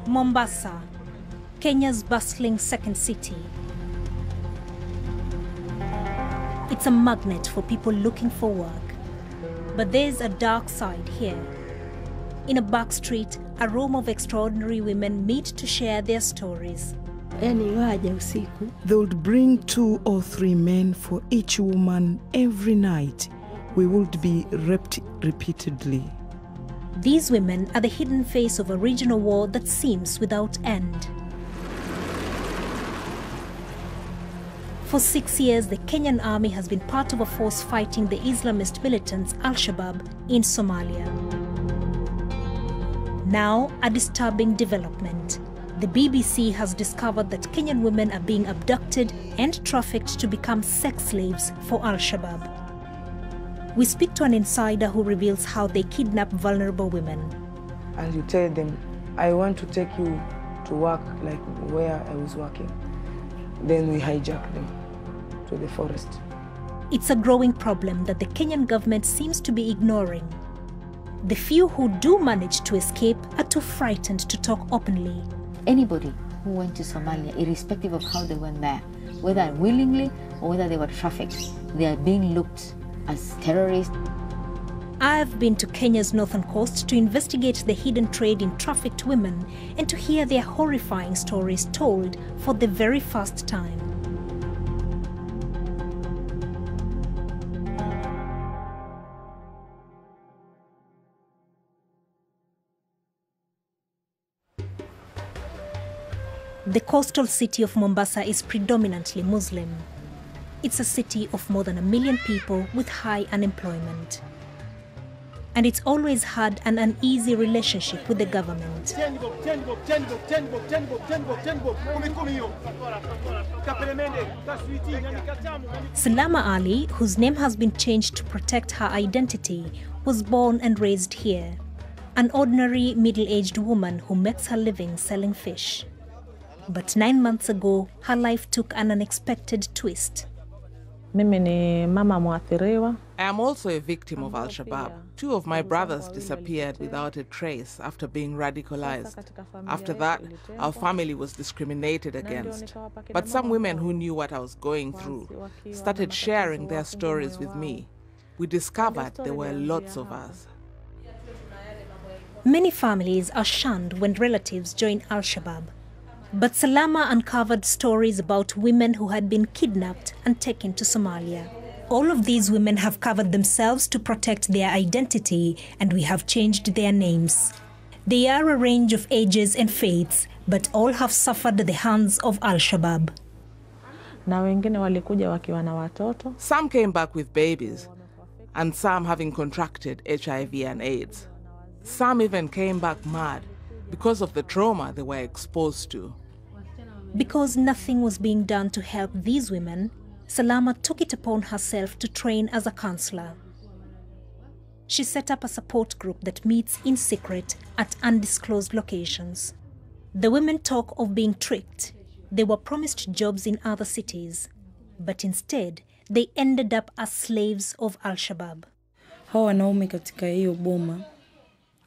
Mombasa, Kenya's bustling second city. It's a magnet for people looking for work. But there's a dark side here. In a back street, a room of extraordinary women meet to share their stories. They would bring 2 or 3 men for each woman every night. We would be raped repeatedly. These women are the hidden face of a regional war that seems without end. For 6 years, the Kenyan army has been part of a force fighting the Islamist militants Shabaab in Somalia. Now, a disturbing development. The BBC has discovered that Kenyan women are being abducted and trafficked to become sex slaves for Shabaab. We speak to an insider who reveals how they kidnap vulnerable women. And you tell them, I want to take you to work like where I was working. Then we hijack them to the forest. It's a growing problem that the Kenyan government seems to be ignoring. The few who do manage to escape are too frightened to talk openly. Anybody who went to Somalia, irrespective of how they went there, whether willingly or whether they were trafficked, they are being looked as terrorists. I've been to Kenya's northern coast to investigate the hidden trade in trafficked women and to hear their horrifying stories told for the very first time. The coastal city of Mombasa is predominantly Muslim. It's a city of more than 1 million people with high unemployment. And it's always had an uneasy relationship with the government. Salama Ali, whose name has been changed to protect her identity, was born and raised here. An ordinary middle-aged woman who makes her living selling fish. But 9 months ago, her life took an unexpected twist. I am also a victim of Shabaab. 2 of my brothers disappeared without a trace after being radicalized. After that, our family was discriminated against. But some women who knew what I was going through started sharing their stories with me. We discovered there were lots of us. Many families are shunned when relatives join Shabaab. But Salama uncovered stories about women who had been kidnapped and taken to Somalia. All of these women have covered themselves to protect their identity, and we have changed their names. They are a range of ages and faiths, but all have suffered the hands of Shabaab. Some came back with babies, and some having contracted HIV and AIDS. Some even came back mad because of the trauma they were exposed to. Because nothing was being done to help these women, Salama took it upon herself to train as a counselor. She set up a support group that meets in secret at undisclosed locations. The women talk of being tricked. They were promised jobs in other cities, but instead they ended up as slaves of Shabaab.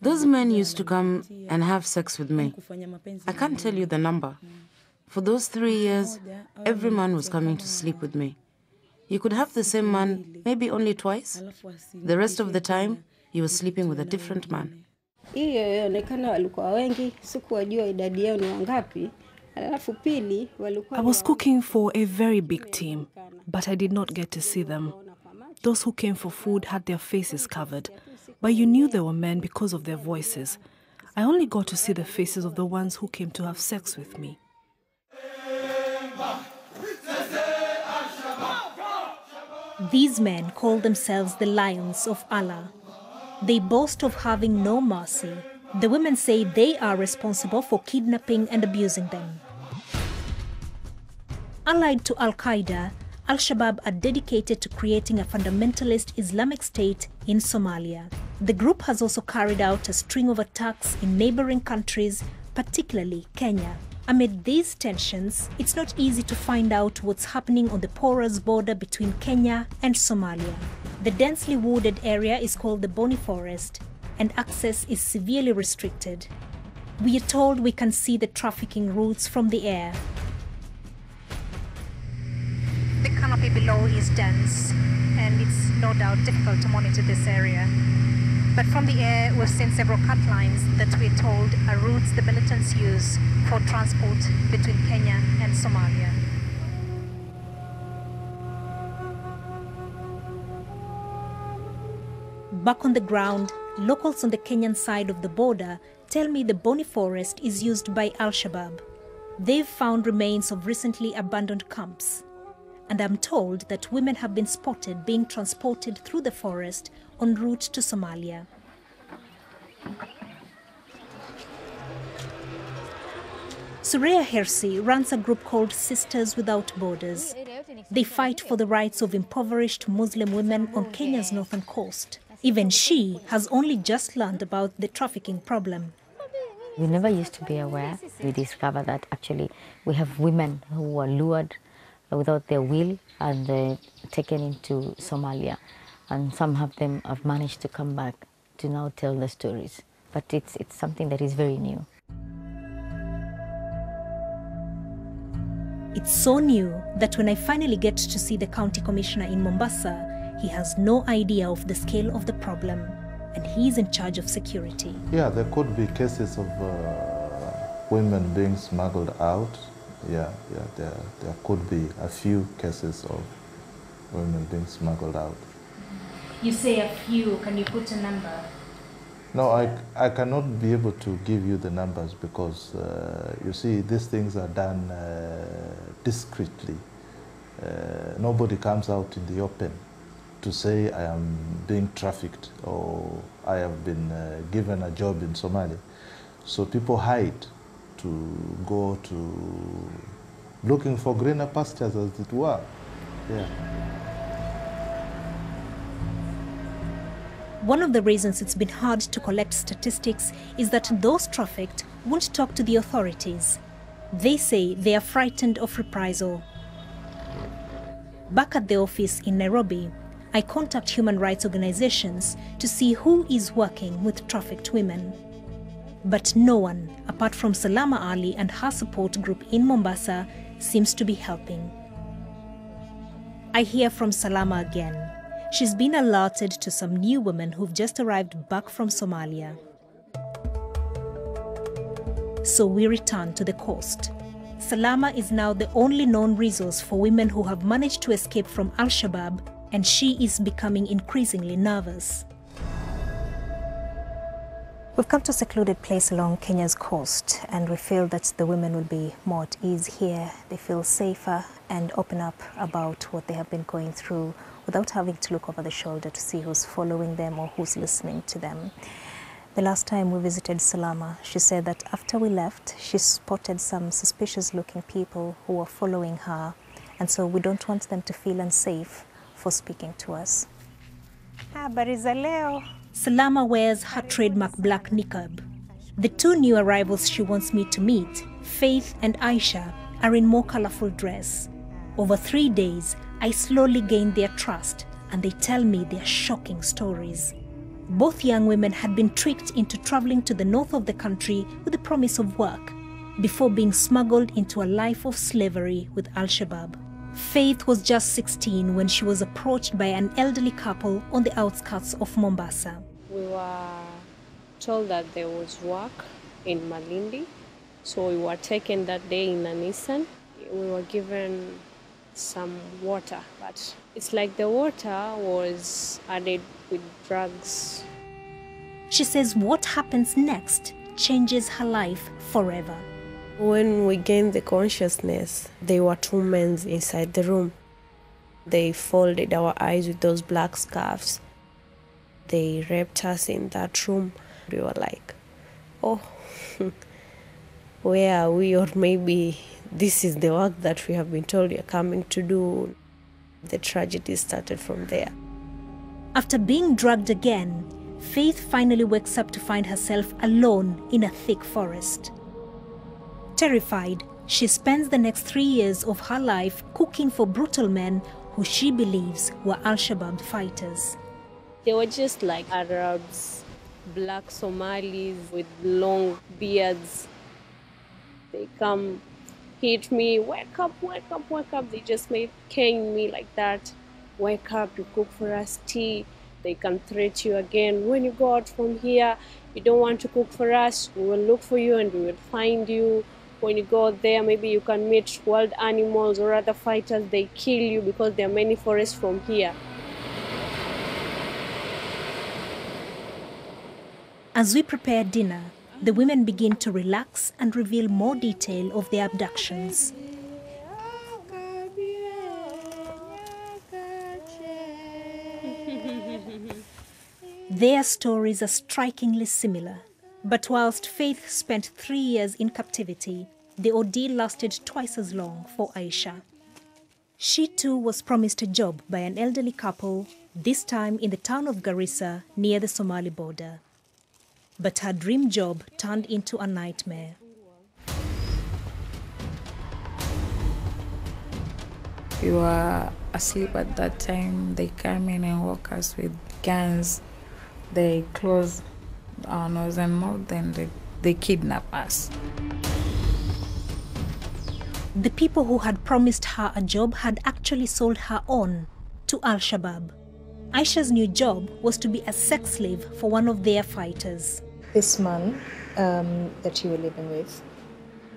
Those men used to come and have sex with me. I can't tell you the number. For those 3 years, every man was coming to sleep with me. You could have the same man maybe only twice. The rest of the time, he was sleeping with a different man. I was cooking for a very big team, but I did not get to see them. Those who came for food had their faces covered, but you knew they were men because of their voices. I only got to see the faces of the ones who came to have sex with me. These men call themselves the Lions of Allah. They boast of having no mercy. The women say they are responsible for kidnapping and abusing them. Allied to Al-Qaeda, Shabaab are dedicated to creating a fundamentalist Islamic state in Somalia. The group has also carried out a string of attacks in neighboring countries, particularly Kenya. Amid these tensions, it's not easy to find out what's happening on the porous border between Kenya and Somalia. The densely wooded area is called the Boni Forest, and access is severely restricted. We are told we can see the trafficking routes from the air. The canopy below is dense, and it's no doubt difficult to monitor this area. But from the air, we've seen several cut lines that we're told are routes the militants use for transport between Kenya and Somalia. Back on the ground, locals on the Kenyan side of the border tell me the Boni forest is used by Al-Shabaab. They've found remains of recently abandoned camps. And I'm told that women have been spotted being transported through the forest en route to Somalia. Sureya Hersi runs a group called Sisters Without Borders. They fight for the rights of impoverished Muslim women on Kenya's northern coast. Even she has only just learned about the trafficking problem. We never used to be aware. We discovered that actually we have women who were lured without their will and taken into Somalia. And some of them have managed to come back to now tell the stories. But it's something that is very new. It's so new that when I finally get to see the county commissioner in Mombasa, he has no idea of the scale of the problem, and he's in charge of security. Yeah, there could be cases of women being smuggled out. Yeah, there could be a few cases of women being smuggled out. You say a few, can you put a number? No, I cannot be able to give you the numbers because, you see, these things are done discreetly. Nobody comes out in the open to say I am being trafficked or I have been given a job in Somalia. So people hide to go to looking for greener pastures, as it were. Yeah. One of the reasons it's been hard to collect statistics is that those trafficked won't talk to the authorities. They say they are frightened of reprisal. Back at the office in Nairobi, I contact human rights organizations to see who is working with trafficked women. But no one, apart from Salama Ali and her support group in Mombasa, seems to be helping. I hear from Salama again. She's been alerted to some new women who've just arrived back from Somalia. So we return to the coast. Salama is now the only known resource for women who have managed to escape from Al-Shabaab, and she is becoming increasingly nervous. We've come to a secluded place along Kenya's coast, and we feel that the women will be more at ease here. They feel safer and open up about what they have been going through without having to look over the shoulder to see who's following them or who's listening to them. The last time we visited Salama, she said that after we left, she spotted some suspicious-looking people who were following her, and so we don't want them to feel unsafe for speaking to us. Habari za leo. Salama wears her trademark black niqab. The two new arrivals she wants me to meet, Faith and Aisha, are in more colorful dress. Over 3 days, I slowly gained their trust, and they tell me their shocking stories. Both young women had been tricked into traveling to the north of the country with the promise of work, before being smuggled into a life of slavery with Al-Shabaab. Faith was just 16 when she was approached by an elderly couple on the outskirts of Mombasa. We were told that there was work in Malindi, so we were taken that day in a Nissan. We were given some water, but it's like the water was added with drugs. She says what happens next changes her life forever. When we gained the consciousness, there were two men inside the room. They folded our eyes with those black scarves. They raped us in that room. We were like, oh, where are we? Or maybe this is the work that we have been told you're coming to do. The tragedy started from there. After being drugged again, Faith finally wakes up to find herself alone in a thick forest. Terrified, she spends the next 3 years of her life cooking for brutal men who she believes were Al-Shabaab fighters. They were just like Arabs black Somalis with long beards. They come hit me, wake up, wake up, wake up. They just made cane me like that. Wake up, you cook for us tea. They can threat you again. When you go out from here, you don't want to cook for us, we will look for you and we will find you. When you go there, maybe you can meet wild animals or other fighters. They kill you because there are many forests from here. As we prepare dinner, the women begin to relax and reveal more detail of their abductions. Their stories are strikingly similar. But whilst Faith spent 3 years in captivity, the ordeal lasted twice as long for Aisha. She too was promised a job by an elderly couple, this time in the town of Garissa near the Somali border. But her dream job turned into a nightmare. We were asleep at that time. They came in and woke us with guns. They closed our nose and mouth, and they kidnapped us. The people who had promised her a job had actually sold her on to Shabaab. Aisha's new job was to be a sex slave for one of their fighters. This man that you were living with,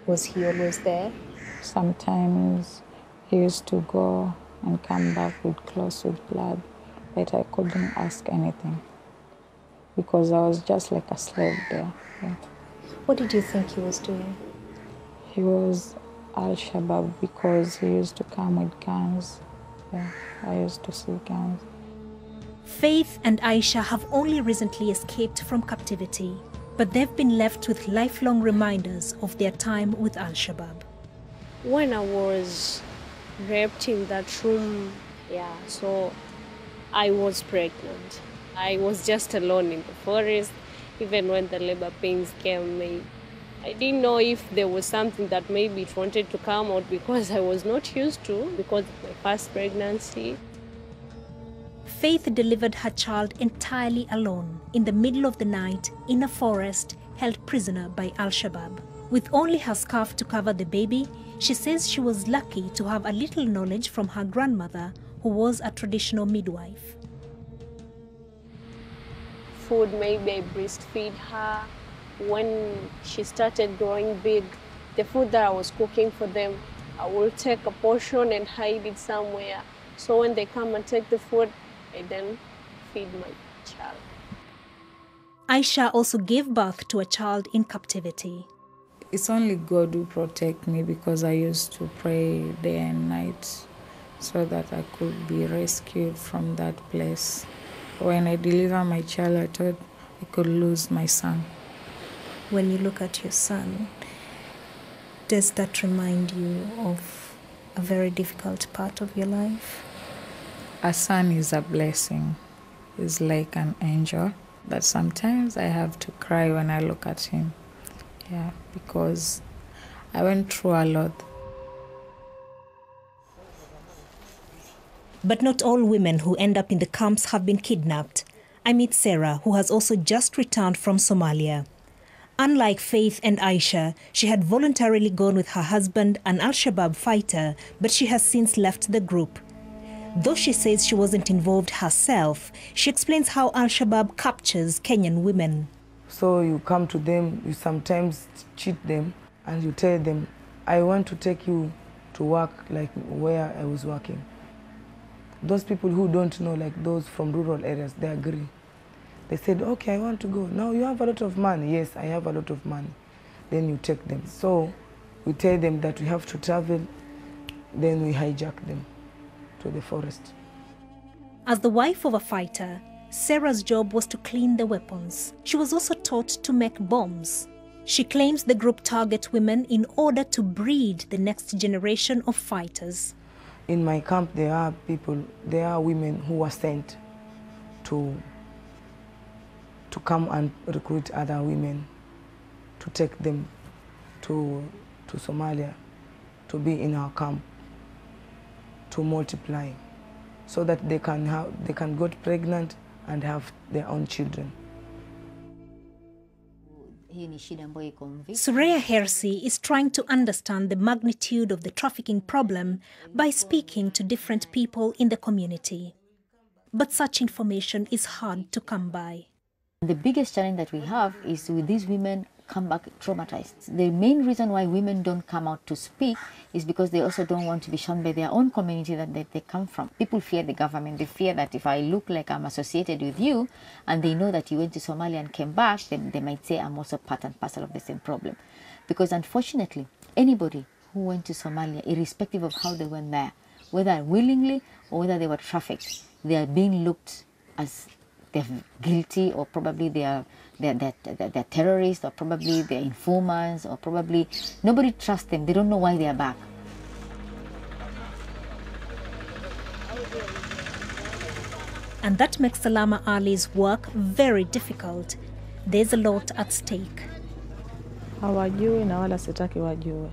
was he always there? Sometimes he used to go and come back with clothes with blood, but I couldn't ask anything because I was just like a slave there. Yeah. What did you think he was doing? He was Shabaab because he used to come with guns. Yeah, I used to see guns. Faith and Aisha have only recently escaped from captivity, but they've been left with lifelong reminders of their time with Shabaab. When I was raped in that room, so I was pregnant. I was just alone in the forest. Even when the labor pains came, I didn't know if there was something that maybe it wanted to come out because I was not used to, because of my first pregnancy. Faith delivered her child entirely alone in the middle of the night in a forest held prisoner by Shabaab. With only her scarf to cover the baby, she says she was lucky to have a little knowledge from her grandmother, who was a traditional midwife. Food, maybe I breastfeed her. When she started growing big, the food that I was cooking for them, I will take a portion and hide it somewhere. So when they come and take the food, I then feed my child. Aisha also gave birth to a child in captivity. It's only God who protect me because I used to pray day and night so that I could be rescued from that place. When I deliver my child, I thought I could lose my son. When you look at your son, does that remind you of a very difficult part of your life? A son is a blessing. He's like an angel. But sometimes I have to cry when I look at him. Yeah, because I went through a lot. But not all women who end up in the camps have been kidnapped. I meet Sarah, who has also just returned from Somalia. Unlike Faith and Aisha, she had voluntarily gone with her husband, an Shabaab fighter, but she has since left the group. Though she says she wasn't involved herself, she explains how Shabaab captures Kenyan women. So you come to them, you sometimes cheat them, and you tell them, I want to take you to work like where I was working. Those people who don't know, like those from rural areas, they agree. They said, okay, I want to go. Now you have a lot of money. Yes, I have a lot of money. Then you take them. So we tell them that we have to travel, then we hijack them to the forest. As the wife of a fighter, Sarah's job was to clean the weapons. She was also taught to make bombs. She claims the group target women in order to breed the next generation of fighters. In my camp, there are women who were sent to come and recruit other women, to take them to Somalia, to be in our camp, to multiply, so that they can get pregnant and have their own children. Sureya Hersi is trying to understand the magnitude of the trafficking problem by speaking to different people in the community. But such information is hard to come by. The biggest challenge that we have is with these women come back traumatized. The main reason why women don't come out to speak is because they also don't want to be shunned by their own community that they come from. People fear the government. They fear that if I look like I'm associated with you and they know that you went to Somalia and came back, then they might say I'm also part and parcel of the same problem. Because unfortunately, anybody who went to Somalia, irrespective of how they went there, whether willingly or whether they were trafficked, they are being looked as they're guilty, or probably they're terrorists, or probably they're informants, or probably nobody trusts them. They don't know why they are back. And that makes Salama Ali's work very difficult. There's a lot at stake. The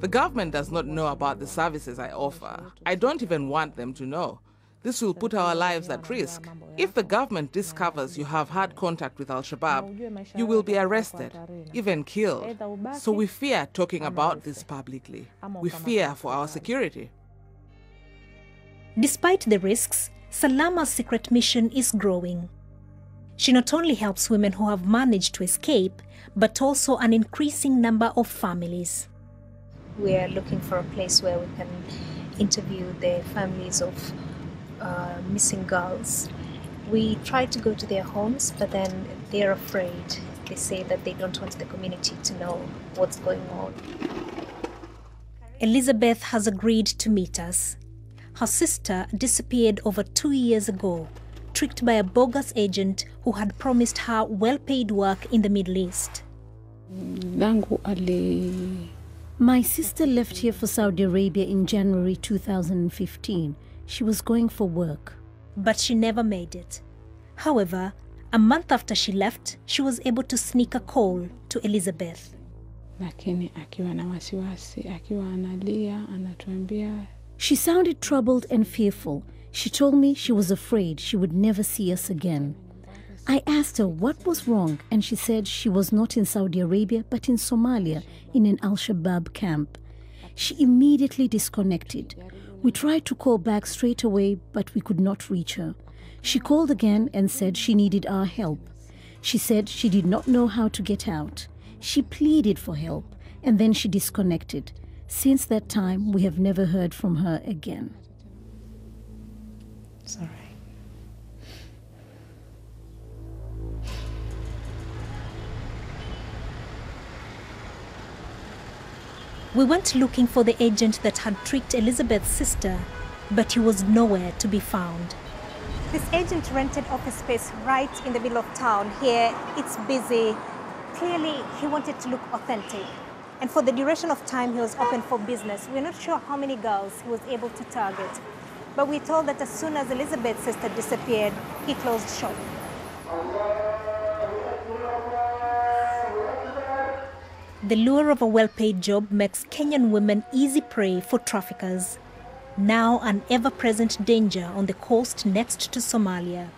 government does not know about the services I offer. I don't even want them to know. This will put our lives at risk. If the government discovers you have had contact with Al-Shabaab, you will be arrested, even killed. So we fear talking about this publicly. We fear for our security. Despite the risks, Salama's secret mission is growing. She not only helps women who have managed to escape, but also an increasing number of families. We are looking for a place where we can interview the families of missing girls. We try to go to their homes, but then they're afraid. They say that they don't want the community to know what's going on. Elizabeth has agreed to meet us. Her sister disappeared over 2 years ago, tricked by a bogus agent who had promised her well-paid work in the Middle East. My sister left here for Saudi Arabia in January 2015. She was going for work. But she never made it. However, a month after she left, she was able to sneak a call to Elizabeth. She sounded troubled and fearful. She told me she was afraid she would never see us again. I asked her what was wrong, and she said she was not in Saudi Arabia but in Somalia in an Al-Shabaab camp. She immediately disconnected. We tried to call back straight away, but we could not reach her. She called again and said she needed our help. She said she did not know how to get out. She pleaded for help, and then she disconnected. Since that time, we have never heard from her again. Sorry. We went looking for the agent that had tricked Elizabeth's sister, but he was nowhere to be found. This agent rented office space right in the middle of town. Here, it's busy. Clearly, he wanted to look authentic. And for the duration of time he was open for business, we're not sure how many girls he was able to target. But we're told that as soon as Elizabeth's sister disappeared, he closed shop. The lure of a well-paid job makes Kenyan women easy prey for traffickers. Now an ever-present danger on the coast next to Somalia.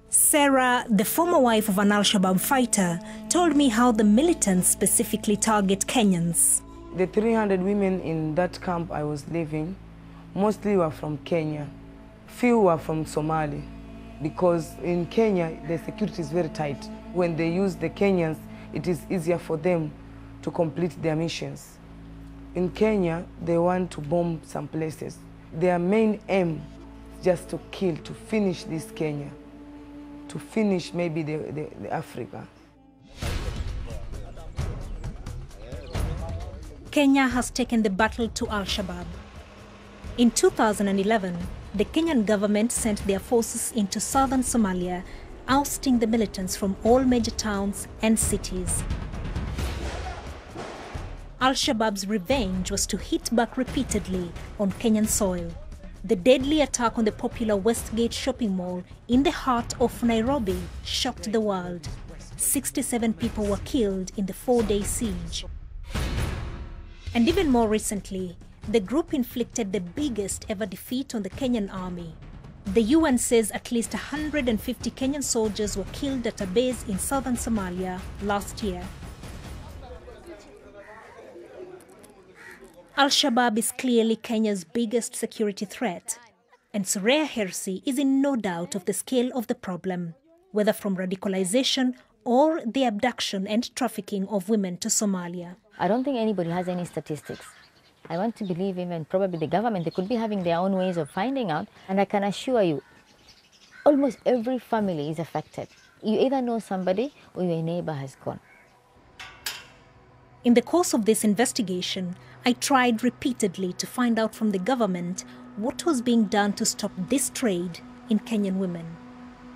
Sarah, the former wife of an Al-Shabaab fighter, told me how the militants specifically target Kenyans. The 300 women in that camp I was living, mostly were from Kenya. Few were from Somali, because in Kenya, the security is very tight. When they use the Kenyans, it is easier for them to complete their missions. In Kenya, they want to bomb some places. Their main aim is just to kill, to finish this Kenya, to finish maybe the Africa. Kenya has taken the battle to Al-Shabaab. In 2011, the Kenyan government sent their forces into southern Somalia, ousting the militants from all major towns and cities. Al-Shabaab's revenge was to hit back repeatedly on Kenyan soil. The deadly attack on the popular Westgate shopping mall in the heart of Nairobi shocked the world. 67 people were killed in the 4-day siege. And even more recently, the group inflicted the biggest ever defeat on the Kenyan army. The UN says at least 150 Kenyan soldiers were killed at a base in southern Somalia last year. Al-Shabaab is clearly Kenya's biggest security threat, and Sureya Hersi is in no doubt of the scale of the problem, whether from radicalization or the abduction and trafficking of women to Somalia. I don't think anybody has any statistics. I want to believe even probably the government, they could be having their own ways of finding out. And I can assure you, almost every family is affected. You either know somebody or your neighbor has gone. In the course of this investigation, I tried repeatedly to find out from the government what was being done to stop this trade in Kenyan women.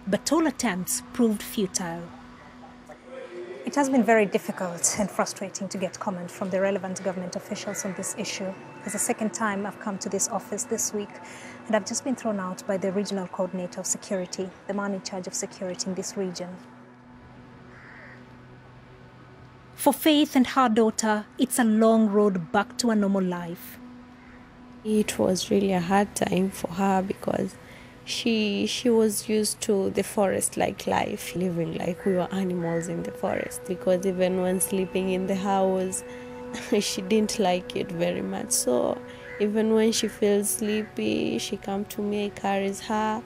But all attempts proved futile. It has been very difficult and frustrating to get comment from the relevant government officials on this issue. It's the second time I've come to this office this week, and I've just been thrown out by the regional coordinator of security, the man in charge of security in this region. For Faith and her daughter, it's a long road back to a normal life. It was really a hard time for her because she was used to the forest-like life, living like we were animals in the forest, because even when sleeping in the house, she didn't like it very much. So even when she feels sleepy, she comes to me, I carries her,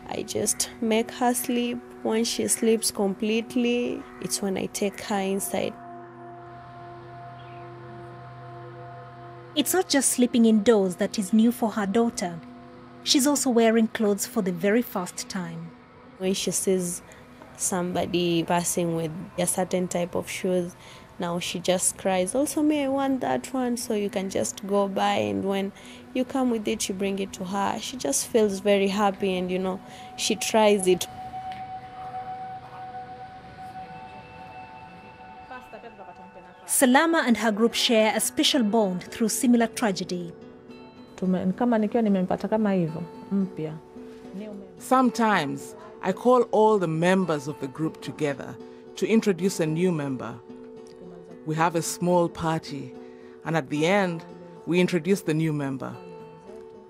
I just make her sleep. When she sleeps completely, it's when I take her inside. It's not just sleeping indoors that is new for her daughter. She's also wearing clothes for the very first time. When she sees somebody passing with a certain type of shoes, now she just cries, also me, I want that one. So you can just go by, and when you come with it, you bring it to her. She just feels very happy, and she tries it. Salama and her group share a special bond through similar tragedy. Sometimes I call all the members of the group together to introduce a new member. We have a small party, and at the end, we introduce the new member.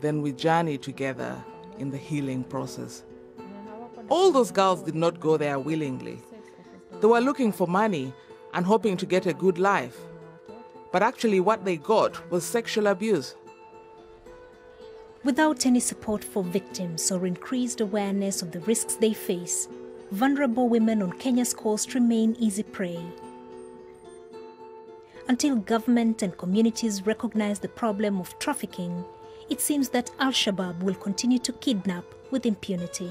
Then we journey together in the healing process. All those girls did not go there willingly. They were looking for money and hoping to get a good life. But actually what they got was sexual abuse. Without any support for victims or increased awareness of the risks they face, vulnerable women on Kenya's coast remain easy prey. Until government and communities recognize the problem of trafficking, it seems that Al-Shabaab will continue to kidnap with impunity.